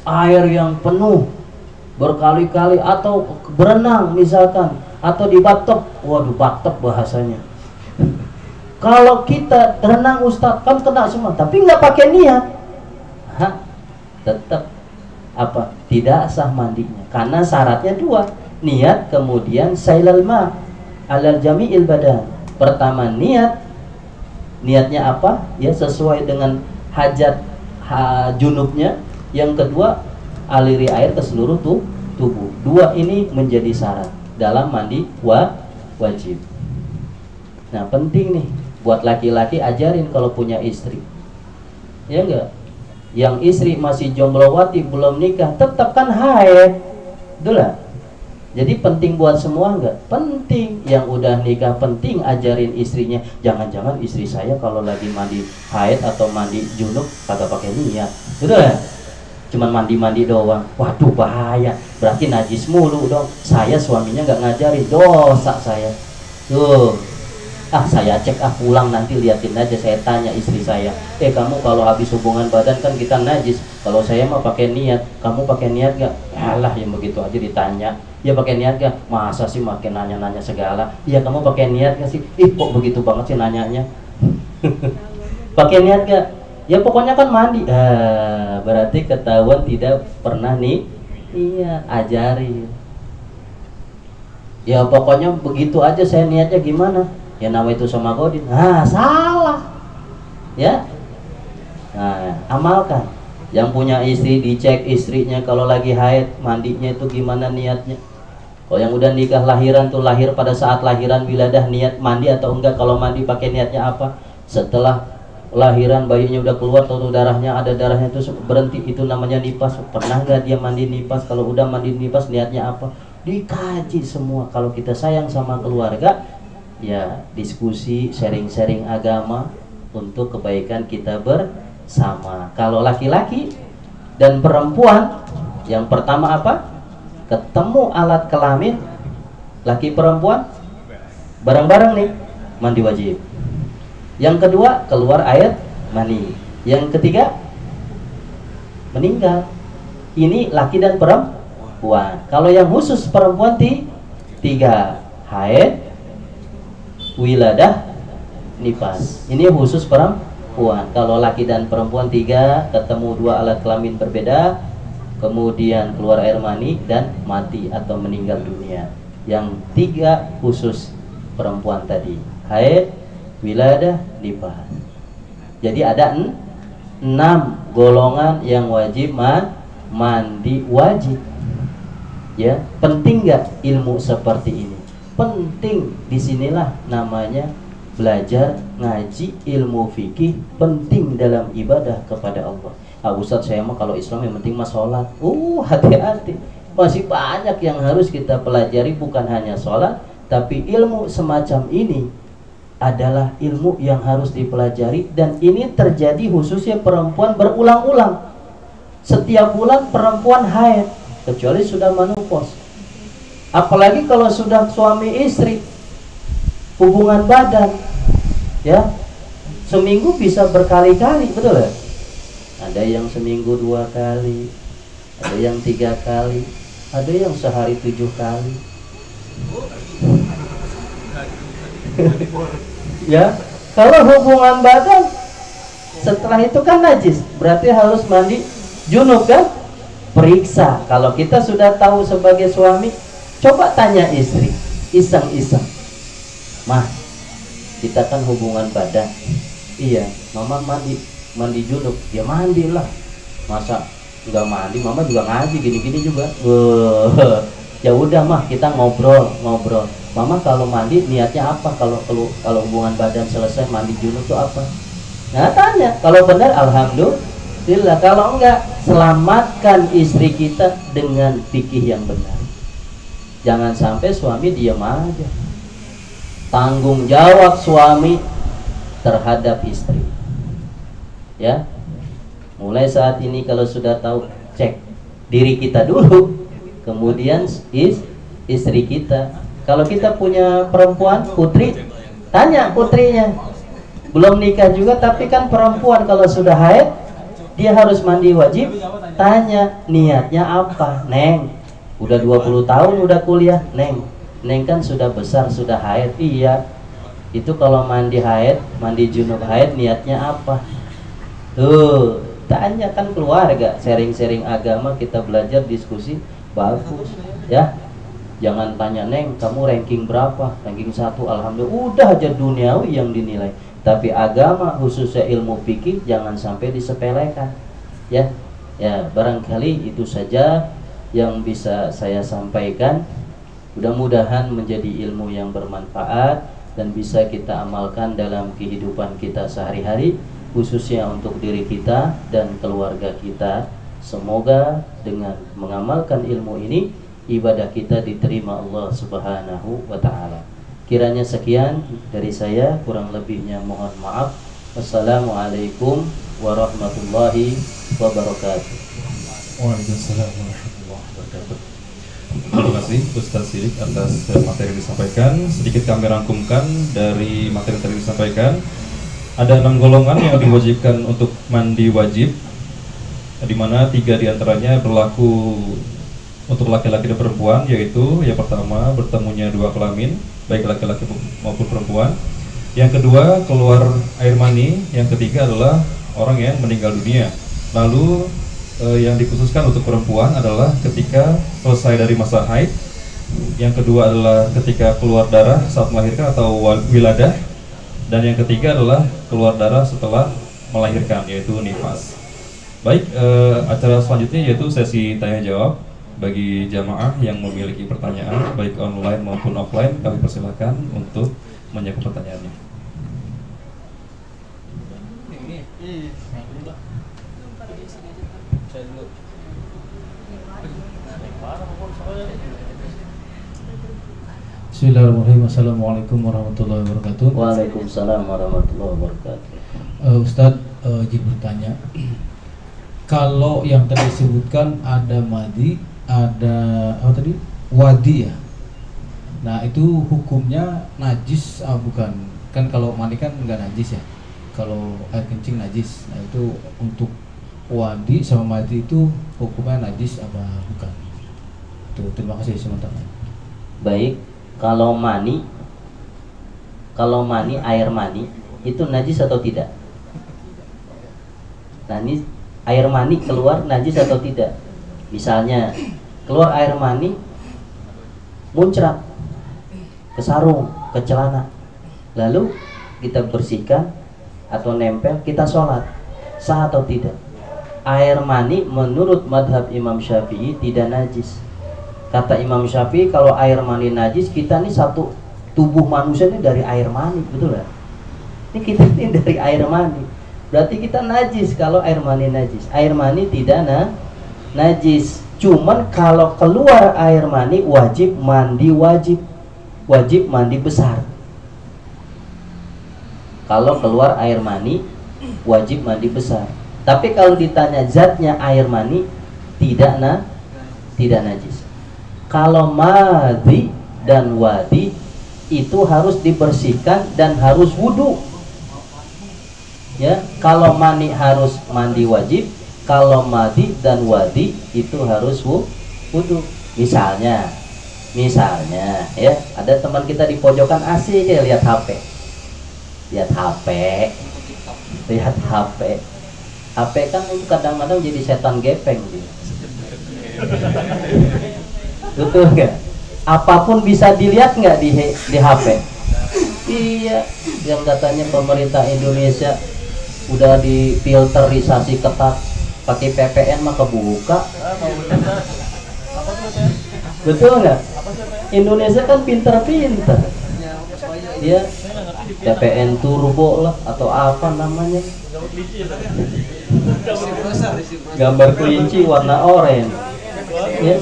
air yang penuh berkali-kali atau berenang misalkan atau di bathtub, waduh bathtub bahasanya. Kalau kita renang Ustaz kan kena semua, tapi nggak pakai niat, tetap tidak sah mandinya karena syaratnya dua, niat kemudian sailal ma alal jami'il badan. Pertama niatnya apa ya, sesuai dengan hajat junubnya. Yang kedua aliri air ke seluruh tubuh. Dua ini menjadi syarat dalam mandi wajib. Nah penting nih buat laki-laki, ajarin kalau punya istri, ya enggak, yang istri masih jomblowati belum nikah tetap kan haid, itulah. Jadi penting buat semua enggak? Penting. Yang udah nikah penting ajarin istrinya. Jangan-jangan istri saya kalau lagi mandi haid atau mandi junub kagak pakai niat, itulah. Cuman mandi-mandi doang, waduh bahaya, berarti najis mulu dong. Saya suaminya nggak ngajarin, dosa saya. Tuh, saya cek pulang nanti liatin aja. Saya tanya istri saya, kamu kalau habis hubungan badan kan kita najis. Kalau saya mah pakai niat, kamu pakai niat gak? Alah yang begitu aja ditanya. Ya pakai niat gak? Masa sih makin nanya-nanya segala. Iya kamu pakai niat gak sih? Kok begitu banget sih nanyanya? Pakai niat gak? Ya pokoknya kan mandi. Berarti ketahuan tidak pernah iya, ajarin. Ya pokoknya begitu aja, saya niatnya gimana? Ya nawaitu sama godin. Salah. Ya. Nah, amalkan. Yang punya istri dicek istrinya kalau lagi haid mandinya itu gimana niatnya. Kalau yang udah nikah lahiran tuh lahir pada saat lahiran wiladah niat mandi atau enggak? Kalau mandi pakai niatnya apa? Setelah lahiran bayinya udah keluar tuh darahnya, ada darahnya itu berhenti, itu namanya nipas. Pernah nggak dia mandi nipas? Kalau udah mandi nipas niatnya apa? Dikaji semua. Kalau kita sayang sama keluarga, ya diskusi, sharing-sharing agama untuk kebaikan kita bersama. Kalau laki-laki dan perempuan, yang pertama apa? Ketemu alat kelamin laki perempuan bareng-bareng nih, mandi wajib. Yang kedua, keluar air mani. Yang ketiga, meninggal. Ini laki dan perempuan. Kalau yang khusus perempuan tiga, haid, wiladah, nifas. Ini khusus perempuan. Kalau laki dan perempuan tiga, ketemu dua alat kelamin berbeda, kemudian keluar air mani dan mati atau meninggal dunia. Yang tiga khusus perempuan tadi, haid, wiladah, nifas. Jadi ada 6 golongan yang wajib mandi wajib. Ya, penting nggak ilmu seperti ini? Penting. Disinilah namanya belajar ngaji ilmu fikih, penting dalam ibadah kepada Allah. Ustadz, saya mah kalau Islam yang penting mah sholat. Hati-hati, masih banyak yang harus kita pelajari, bukan hanya sholat, tapi ilmu semacam ini adalah ilmu yang harus dipelajari. Dan ini terjadi khususnya perempuan berulang-ulang. Setiap bulan perempuan haid, kecuali sudah menopause. Apalagi kalau sudah suami istri, hubungan badan, ya, seminggu bisa berkali-kali, betul ya? Ada yang seminggu 2 kali, ada yang 3 kali, ada yang sehari 7 kali. Ya, kalau hubungan badan setelah itu kan najis, berarti harus mandi junub kan? Periksa. Kalau kita sudah tahu sebagai suami, coba tanya istri, iseng-iseng, mah, kita kan hubungan badan. Iya, mama mandi junub. Ya mandilah. Masa nggak mandi? Mama juga ngaji gini-gini juga. Ya udah mah, kita ngobrol. Mama kalau mandi niatnya apa? Kalau hubungan badan selesai mandi junub itu apa? Nah, tanya. Kalau benar alhamdulillah. Kalau enggak, selamatkan istri kita dengan fikih yang benar. Jangan sampai suami diam aja. Tanggung jawab suami terhadap istri. Ya. Mulai saat ini kalau sudah tahu, cek diri kita dulu, kemudian istri kita. Kalau kita punya perempuan, putri, tanya putrinya. Belum nikah juga tapi kan perempuan, kalau sudah haid dia harus mandi wajib. Tanya niatnya apa? Neng, udah 20 tahun udah kuliah. Neng kan sudah besar, sudah haid. Iya. Itu kalau mandi haid, mandi junub haid, niatnya apa? Tuh, tanya kan keluarga, sharing-sharing agama, kita belajar diskusi, bagus. Ya. Jangan tanya, Neng, kamu ranking berapa? Ranking 1, alhamdulillah. Udah aja duniawi yang dinilai. Tapi agama, khususnya ilmu fikih, jangan sampai disepelekan. Ya, barangkali itu saja yang bisa saya sampaikan. Mudah-mudahan menjadi ilmu yang bermanfaat dan bisa kita amalkan dalam kehidupan kita sehari-hari, khususnya untuk diri kita dan keluarga kita. Semoga dengan mengamalkan ilmu ini, ibadah kita diterima Allah Subhanahu wa ta'ala. Kiranya sekian dari saya, kurang lebihnya mohon maaf. Wassalamualaikum warahmatullahi wabarakatuh. Waalaikumsalam warahmatullahi wabarakatuh. Terima kasih Ustaz Sidik atas materi yang disampaikan. Sedikit kami rangkumkan dari materi yang tadi disampaikan. Ada 6 golongan yang diwajibkan untuk mandi wajib, di mana 3 diantaranya berlaku untuk laki-laki dan perempuan, yaitu yang pertama bertemunya 2 kelamin, baik laki-laki maupun perempuan. Yang kedua, keluar air mani. Yang ketiga adalah orang yang meninggal dunia. Lalu yang dikhususkan untuk perempuan adalah ketika selesai dari masa haid. Yang kedua adalah ketika keluar darah saat melahirkan atau wiladah. Dan yang ketiga adalah keluar darah setelah melahirkan, yaitu nifas. Baik, acara selanjutnya yaitu sesi tanya jawab. Bagi jamaah yang memiliki pertanyaan baik online maupun offline, kami persilakan untuk menjawab pertanyaannya. Bismillahirrahmanirrahim. Assalamualaikum warahmatullahi wabarakatuh. Waalaikumsalam warahmatullahi wabarakatuh. Ustadz, izin bertanya. Kalau yang tadi disebutkan ada madi, ada apa tadi? Wadi ya. Nah itu hukumnya najis bukan? Kan kalau mani kan nggak najis ya. Kalau air kencing najis. Nah itu untuk wadi sama mati itu hukumnya najis apa bukan? Tuh, terima kasih sementara. Baik, kalau mani air mani itu najis atau tidak? Nah ini air mani keluar najis atau tidak? Misalnya keluar air mani muncrat ke sarung, ke celana, lalu kita bersihkan atau nempel, kita sholat, sah atau tidak? Air mani menurut madhab Imam Syafi'i tidak najis. Kata Imam Syafi'i kalau air mani najis, kita nih satu tubuh manusia ini dari air mani, betul ya? Ini kita ini dari air mani, berarti kita najis kalau air mani najis. Air mani tidak najis. Cuman kalau keluar air mani wajib mandi, wajib mandi besar. Kalau keluar air mani wajib mandi besar. Tapi kalau ditanya zatnya air mani tidak najis. Kalau madhi dan wadi itu harus dibersihkan dan harus wudu. Ya, kalau mani harus mandi wajib, kalau madhi dan wadi itu harus wudu. Misalnya ya, ada teman kita di pojokan asik ya lihat HP. HP kan kadang-kadang jadi setan gepeng gitu. Betul nggak? Apapun bisa dilihat nggak di HP? Iya, yang katanya pemerintah Indonesia udah difilterisasi ketat, pakai VPN mah kebuka. Betul nggak? Indonesia kan pinter-pinter. Dia VPN turbo lah atau apa namanya? Gambar kelinci warna oranye. Ya.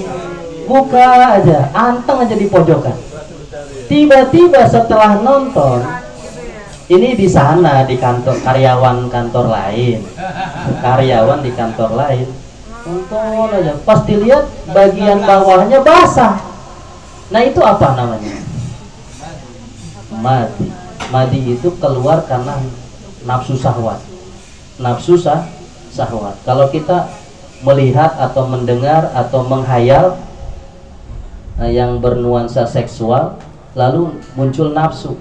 Buka aja, anteng aja di pojokan. Tiba-tiba setelah nonton, ini di sana di kantor karyawan di kantor lain, nonton aja. Pas dilihat bagian bawahnya basah. Nah itu apa namanya? Madi itu keluar karena nafsu syahwat. Kalau kita melihat atau mendengar atau menghayal yang bernuansa seksual, lalu muncul nafsu,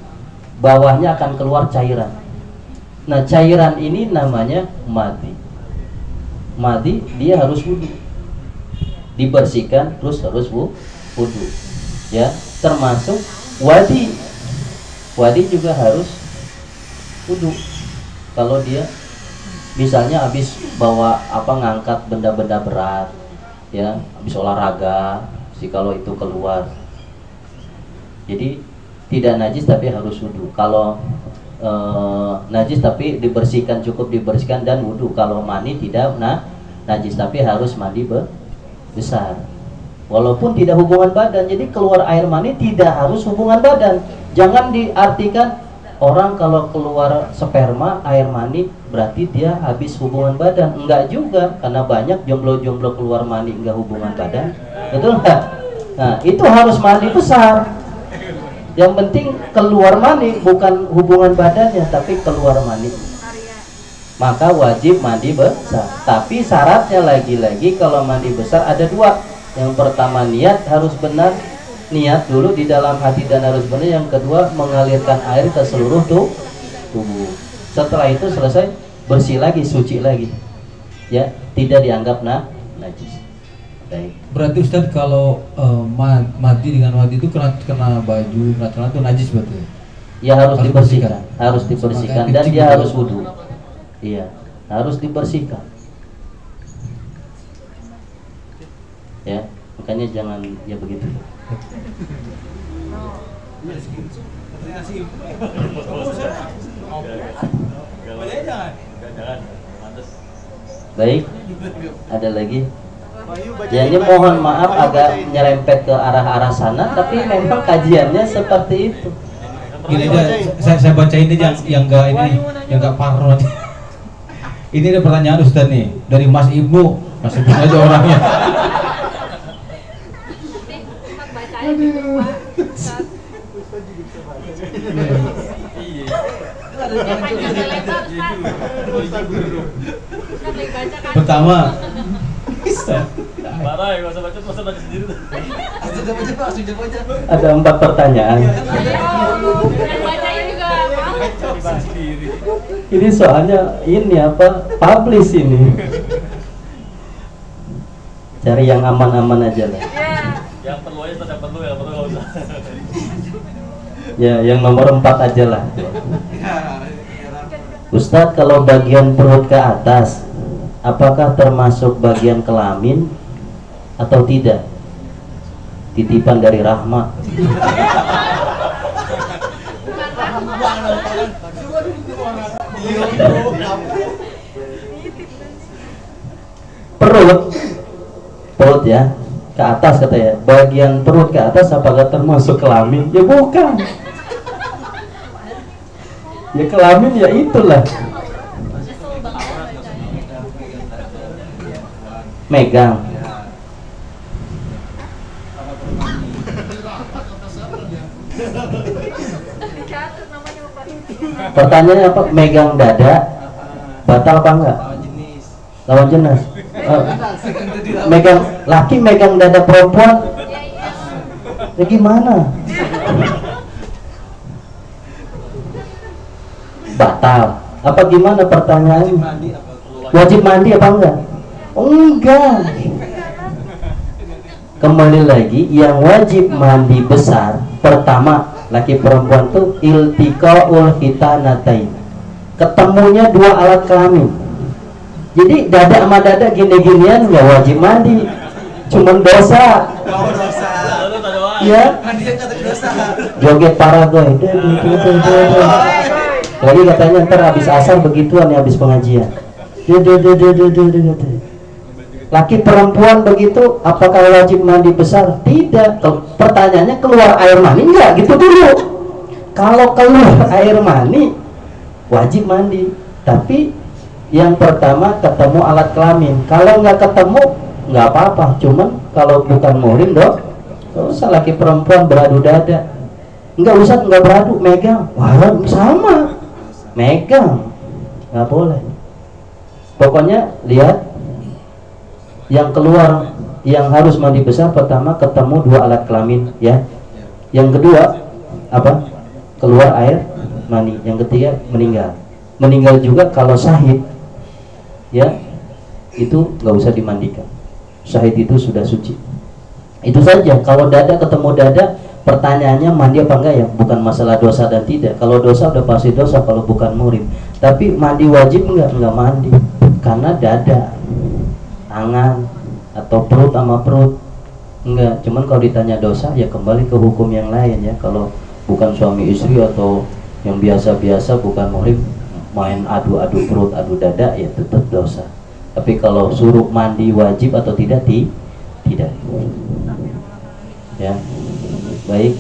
bawahnya akan keluar cairan. Nah cairan ini namanya madi. Dia harus wudu, dibersihkan terus harus wudu. Ya, termasuk wadi juga harus wudu. Kalau dia misalnya habis bawa ngangkat benda-benda berat, ya, habis olahraga, kalau itu keluar, jadi tidak najis tapi harus wudu. Kalau najis tapi dibersihkan, cukup dibersihkan dan wudu. Kalau mani tidak najis tapi harus mandi besar, walaupun tidak hubungan badan. Jadi keluar air mani tidak harus hubungan badan. Jangan diartikan orang kalau keluar sperma air mani berarti dia habis hubungan badan. Enggak juga, karena banyak jomblo-jomblo keluar mani enggak hubungan badan. Betul enggak? Nah itu harus mandi besar. Yang penting keluar mani, bukan hubungan badannya tapi keluar mani. Maka wajib mandi besar. Tapi syaratnya lagi-lagi kalau mandi besar ada dua. Yang pertama niat harus benar, niat dulu di dalam hati dan harus benar. Yang kedua mengalirkan air ke seluruh tubuh. Setelah itu selesai, bersih lagi, suci lagi, ya, tidak dianggap najis. Baik. Berarti Ustadz kalau mandi dengan wadi itu kena baju, kena celana itu najis berarti? Ya harus dibersihkan, harus dibersihkan dan dia harus wudu. Iya, harus dibersihkan. Ya, makanya jangan ya begitu. Baik, ada lagi. Jadi mohon maaf agak nyerempet ke arah-arah sana, tapi memang kajiannya seperti itu. Gini aja, saya bacain aja yang enggak ini, yang enggak parno. Ini ada pertanyaan Ustaz nih dari Mas Ibnu aja orangnya. Pertama, Parah ya, masa baca sendiri tuh. Ada 4 pertanyaan. Ini soalnya ini apa? Publish ini. Cari yang aman-aman aja lah. Yang perlu aja tetap perlu, yang perlu nggak usah. Ya, yang nomor 4 aja lah. Ustadz, kalau bagian perut ke atas, apakah termasuk bagian kelamin atau tidak? Titipan dari Rahma. Perut ya, ke atas katanya. Bagian perut ke atas apakah termasuk kelamin? Ya bukan. Ya kelamin ya itulah. Megang. Pertanyaannya apa? Megang dada batal apa enggak? Lawan jenis. Megang laki megang dada perempuan. Ya gimana? Batal. Apa gimana pertanyaannya? Wajib mandi apa enggak? Enggak. Kembali lagi, yang wajib mandi besar pertama laki perempuan tuh iltiqaul khitanatain, ketemunya 2 alat kelamin. Jadi dada sama dada gini-ginian nggak wajib mandi, cuman dosa. Ya, joget paragoy. Lagi katanya ntar habis asar begituan ya, habis pengajian. Laki perempuan begitu, apakah wajib mandi besar? Tidak. Pertanyaannya keluar air mani enggak? Gitu dulu. Kalau keluar air mani wajib mandi. Tapi yang pertama ketemu alat kelamin. Kalau nggak ketemu nggak apa-apa. Cuman kalau bukan muhrim dok, nggak usah laki perempuan beradu dada. Nggak usah, nggak beradu, megang. Wah sama, megang nggak boleh. Pokoknya lihat. Yang keluar, yang harus mandi besar pertama ketemu 2 alat kelamin ya. Yang kedua apa? Keluar air mani. Yang ketiga meninggal. Meninggal juga kalau syahid ya, itu nggak usah dimandikan. Syahid itu sudah suci. Itu saja. Kalau dada ketemu dada, pertanyaannya mandi apa enggak ya? Bukan masalah dosa dan tidak. Kalau dosa udah pasti dosa kalau bukan muhrim. Tapi mandi wajib enggak mandi. Karena dada, tangan atau perut sama perut enggak. Cuman kalau ditanya dosa ya kembali ke hukum yang lain ya. Kalau bukan suami istri atau yang biasa-biasa bukan muhrim, main adu-adu perut, adu dada ya tetap dosa. Tapi kalau suruh mandi wajib atau tidak, tidak ya. Baik,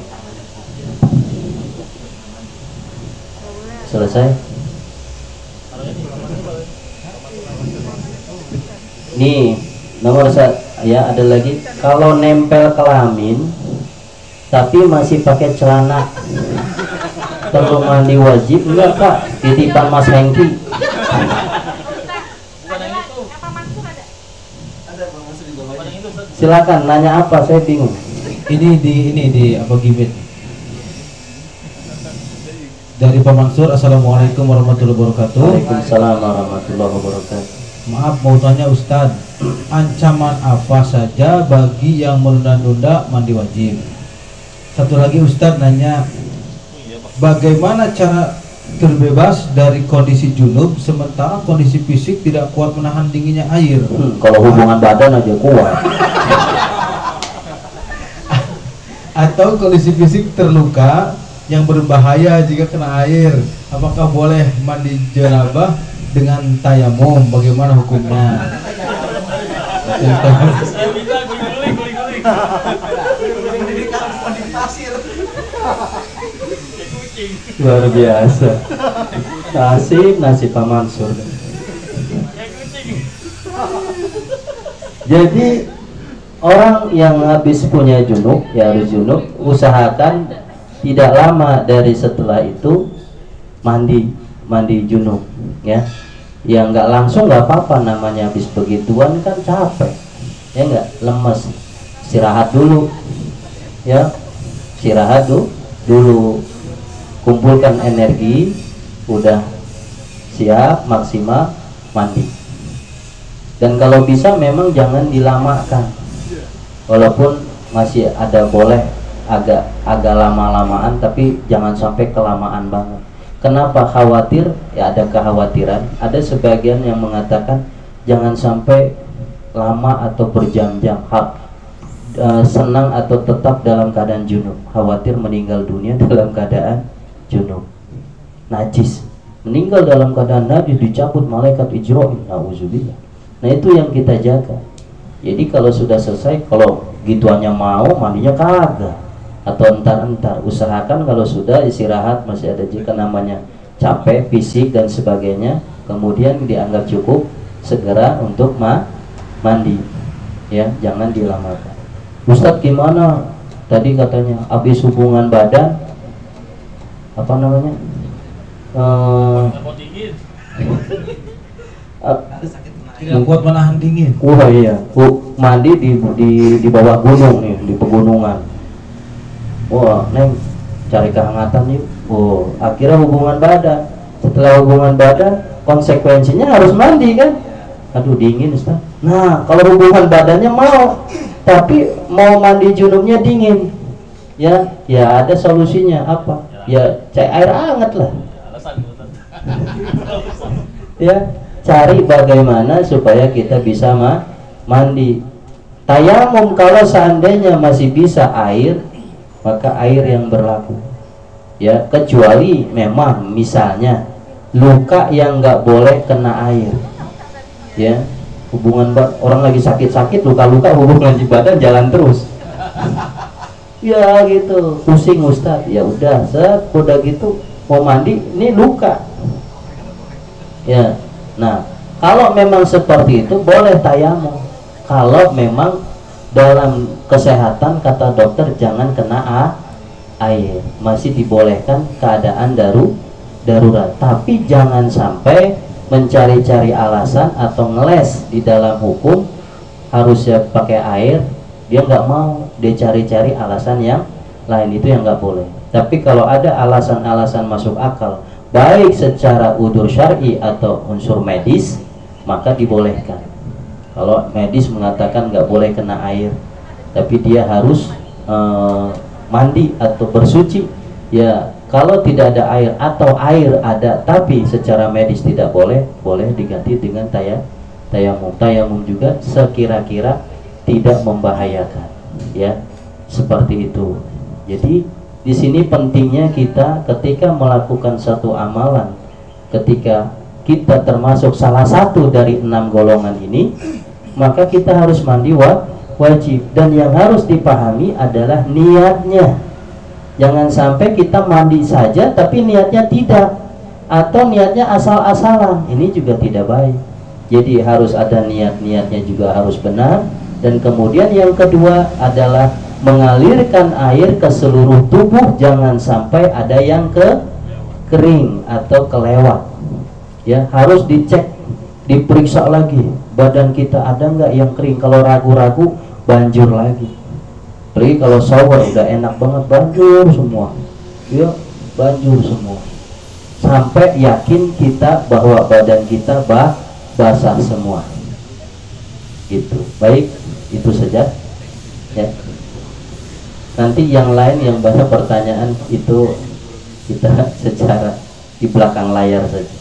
selesai. Nih nomor 1 ya, ada lagi. Kalau nempel kelamin tapi masih pakai celana, perlu mandi wajib enggak Pak? Titipan Mas Hengki. Silakan nanya apa, saya bingung. ini di apa gimit dari Pak Mansur. Assalamualaikum warahmatullahi wabarakatuh. Waalaikumsalam warahmatullahi wabarakatuh. Maaf mau tanya Ustadz, ancaman apa saja bagi yang menunda-nunda mandi wajib? Satu lagi Ustadz nanya, bagaimana cara terbebas dari kondisi junub sementara kondisi fisik tidak kuat menahan dinginnya air? Kalau hubungan badan aja kuat. Atau kondisi fisik terluka yang berbahaya jika kena air, apakah boleh mandi janabah dengan tayamum? Bagaimana hukumnya? Luar biasa. Nasib Pak Mansur. Jadi orang yang habis punya junub ya harus junub, usahakan tidak lama dari setelah itu mandi junub, ya. Ya nggak langsung nggak apa-apa, namanya habis begituan kan capek, ya nggak, lemes, istirahat dulu, ya, istirahat dulu, kumpulkan energi, udah siap maksimal mandi. Dan kalau bisa memang jangan dilamakan, walaupun masih ada boleh agak lama-lamaan, tapi jangan sampai kelamaan banget. Kenapa khawatir? Ya ada kekhawatiran. Ada sebagian yang mengatakan jangan sampai lama atau berjam-jam, senang atau tetap dalam keadaan junub, khawatir meninggal dunia dalam keadaan junub, najis, meninggal dalam keadaan najis, dicabut malaikat ijro'in, na'udzubillah. Nah itu yang kita jaga. Jadi kalau sudah selesai, kalau gituannya mau mandinya kagak, atau entar-entar, usahakan kalau sudah istirahat masih ada jika namanya capek fisik dan sebagainya, kemudian dianggap cukup, segera untuk mandi, ya, jangan dilamakan. Ustadz gimana tadi katanya habis hubungan badan apa namanya tidak kuat menahan dingin. Wah iya, mandi di bawah gunung nih, di pegunungan. Wah, neng cari kehangatan yuk. Oh, akhirnya hubungan badan. Setelah hubungan badan, konsekuensinya harus mandi kan? Aduh dingin Ustaz. Nah, kalau hubungan badannya mau, tapi mau mandi junubnya dingin, ya ada solusinya apa? Ya cari air hangat lah. Ya, cari bagaimana supaya kita bisa mandi. Tayamum kalau seandainya masih bisa air, maka air yang berlaku, ya, kecuali memang misalnya luka yang nggak boleh kena air, ya, hubungan orang lagi sakit-sakit, luka-luka hubungan di badan jalan terus, ya gitu, pusing Ustadz, ya udah, udah gitu mau mandi, ini luka, ya. Nah kalau memang seperti itu boleh tayamum, kalau memang dalam kesehatan kata dokter jangan kena air, masih dibolehkan keadaan darurat, tapi jangan sampai mencari-cari alasan atau ngeles di dalam hukum harusnya pakai air, dia nggak mau, dia cari-cari alasan yang lain, itu yang nggak boleh. Tapi kalau ada alasan-alasan masuk akal, baik secara udzur syar'i atau unsur medis, maka dibolehkan. Kalau medis mengatakan nggak boleh kena air, tapi dia harus mandi atau bersuci, ya kalau tidak ada air atau air ada tapi secara medis tidak boleh, boleh diganti dengan tayamum. Tayamum juga sekira-kira tidak membahayakan, ya, seperti itu. Jadi di sini pentingnya kita ketika melakukan satu amalan, ketika kita termasuk salah satu dari 6 golongan ini, maka kita harus mandi wajib. Dan yang harus dipahami adalah niatnya. Jangan sampai kita mandi saja tapi niatnya tidak, atau niatnya asal-asalan, ini juga tidak baik. Jadi harus ada niatnya juga harus benar. Dan kemudian yang kedua adalah mengalirkan air ke seluruh tubuh, jangan sampai ada yang kering atau kelewat, ya, harus dicek, diperiksa lagi badan kita ada nggak yang kering. Kalau ragu-ragu banjur lagi. Apalagi kalau shower udah enak banget, banjur semua, ya, banjur semua, sampai yakin kita bahwa badan kita basah semua, gitu. Baik, itu saja, ya. Nanti yang lain yang banyak pertanyaan itu kita secara di belakang layar saja.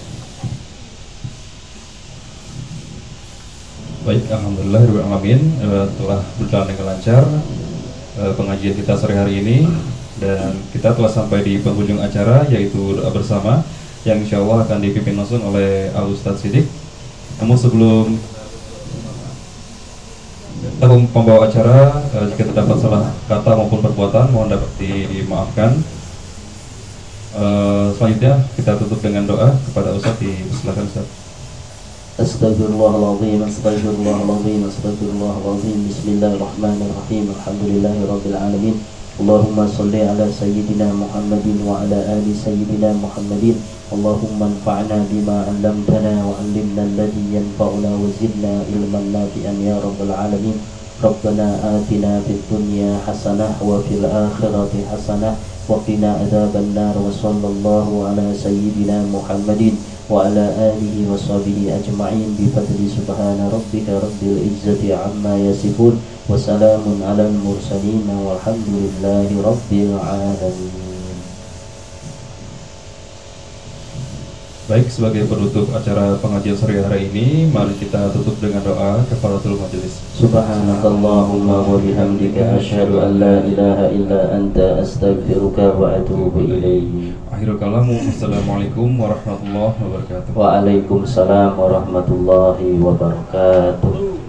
Baik, alhamdulillahirrahmanirrahim, telah berjalan dengan lancar pengajian kita sore hari ini, dan kita telah sampai di penghujung acara, yaitu doa bersama yang insya Allah akan dipimpin langsung oleh Al Ustadz Siddiq. Namun sebelum pembawa acara, jika terdapat salah kata maupun perbuatan mohon dapat dimaafkan. Selanjutnya kita tutup dengan doa kepada Ustadz. Silakan Ustadz. Astagfirullahaladzim, astagfirullahaladzim, astagfirullahaladzim. Bismillahirrahmanirrahim. Alhamdulillahirabbil alamin. Allahumma salli ala sayyidina Muhammadin wa ala ali sayyidina Muhammadin. Allahumma anfa'na bima 'allamtana wa 'allimna alladhi yanfa'una wa zidna ilman nafi'an ya rabbal alamin. Rabbana atina fid dunya hasanah wa fil akhirati hasanah wa qina adzaban nar. Wa sallallahu ala sayyidina Muhammadin wa ala alihi wa sahbihi ajma'in bi fadli subhana rabbika rabbil izzati amma yasifun wa salamun alal mursalin walhamdulillahi rabbil alamin. Baik, sebagai penutup acara pengajian sore hari ini, mari kita tutup dengan doa kafaratul majelis. Subhanakallahumma wa bihamdika asyhadu an la ilaha illa anta astaghfiruka wa atubu ilaik. Akhirul kalamu, assalamualaikum warahmatullahi wabarakatuh. Waalaikumsalam warahmatullahi wabarakatuh.